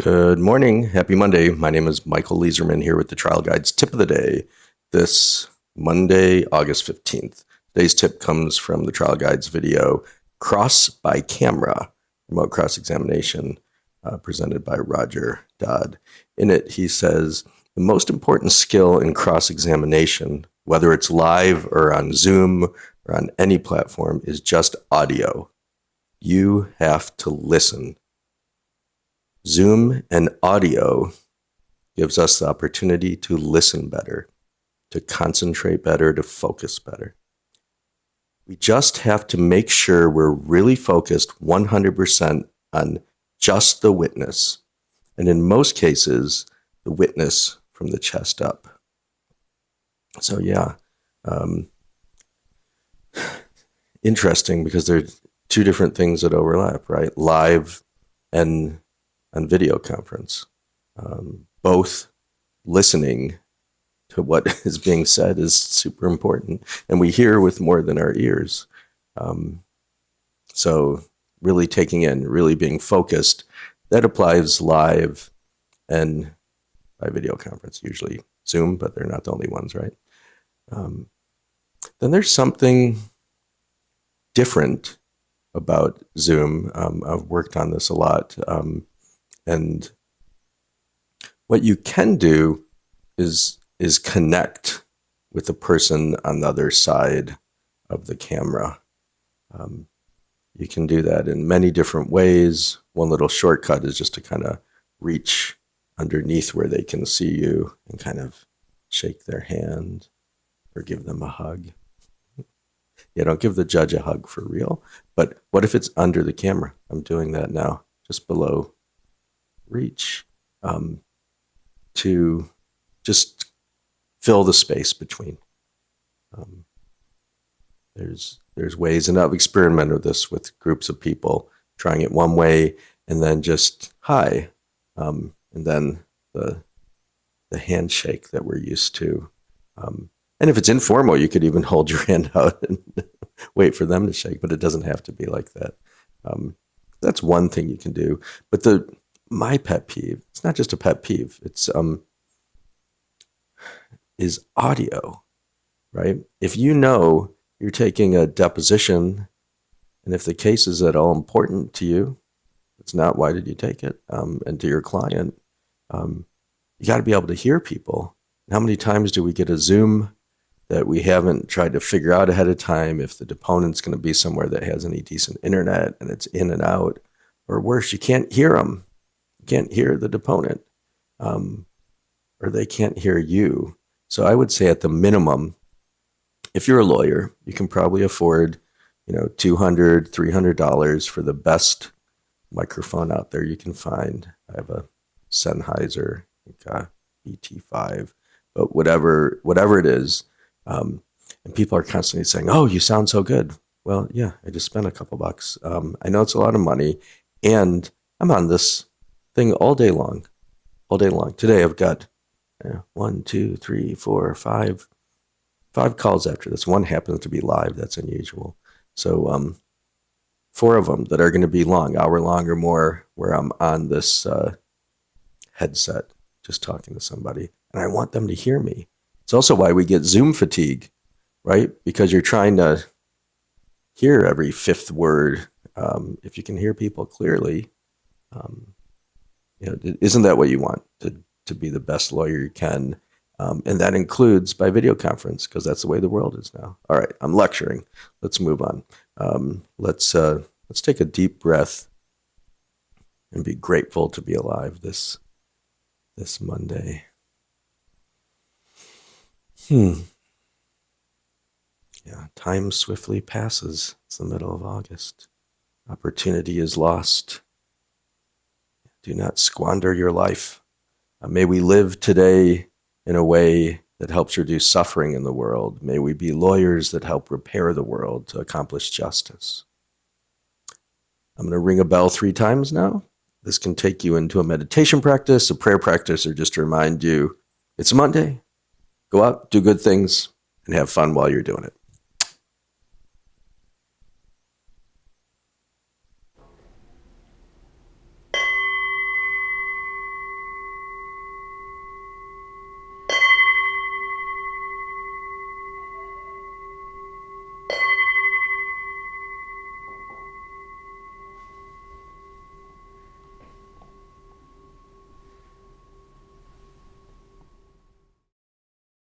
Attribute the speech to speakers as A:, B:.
A: Good morning. Happy Monday. My name is Michael Leizerman here with the Trial Guides Tip of the Day this Monday, August 15th. Today's tip comes from the Trial Guides video, Cross by Camera, Remote Cross-Examination, presented by Roger Dodd. In it, he says, the most important skill in cross-examination, whether it's live or on Zoom or on any platform, is just audio. You have to listen. Zoom and audio gives us the opportunity to listen better, to concentrate better, to focus better. We just have to make sure we're really focused 100% on just the witness, and in most cases, the witness from the chest up. So yeah, interesting because there are two different things that overlap, right? Live and on video conference. Both listening to what is being said is super important, and we hear with more than our ears. So really taking in, really being focused, that applies live and by video conference, usually Zoom, but they're not the only ones, right? Then there's something different about Zoom. I've worked on this a lot. And what you can do is connect with the person on the other side of the camera. You can do that in many different ways. One little shortcut is just to kind of reach underneath where they can see you and kind of shake their hand or give them a hug. Yeah, don't give the judge a hug for real. But what if it's under the camera? I'm doing that now, just below reach, to just fill the space between. There's ways, and I've experimented with this with groups of people, trying it one way and then just hi, and then the handshake that we're used to. And if it's informal, you could even hold your hand out and wait for them to shake, but it doesn't have to be like that. That's one thing you can do. But my pet peeve, it's not just a pet peeve, it's is audio, right? If you know you're taking a deposition, and if the case is at all important to you, it's not, why did you take it? And to your client, you got to be able to hear people. How many times do we get a Zoom that we haven't tried to figure out ahead of time if the deponent's going to be somewhere that has any decent internet and it's in and out, or worse, you can't hear them. Can't hear the deponent, or they can't hear you. So I would say at the minimum, if you're a lawyer, you can probably afford, $200, $300 for the best microphone out there you can find. I have a Sennheiser ET5, but whatever it is, and people are constantly saying, "Oh, you sound so good." Well, yeah, I just spent a couple bucks. I know it's a lot of money, and I'm on this thing all day long. Today I've got 1, 2, 3, 4, 5 calls after this. One happens to be live. That's unusual. So 4 of them that are going to be long, hour long or more, where I'm on this headset just talking to somebody, and I want them to hear me. It's also why we get Zoom fatigue, right? Because you're trying to hear every fifth word. If you can hear people clearly, isn't that what you want, to be the best lawyer you can? And that includes by video conference, because that's the way the world is now. All right, I'm lecturing. Let's move on. Let's take a deep breath and be grateful to be alive this Monday. Yeah, time swiftly passes. It's the middle of August. Opportunity is lost. Do not squander your life. May we live today in a way that helps reduce suffering in the world. May we be lawyers that help repair the world to accomplish justice. I'm going to ring a bell 3 times now. This can take you into a meditation practice, a prayer practice, or just to remind you it's Monday. Go out, do good things, and have fun while you're doing it.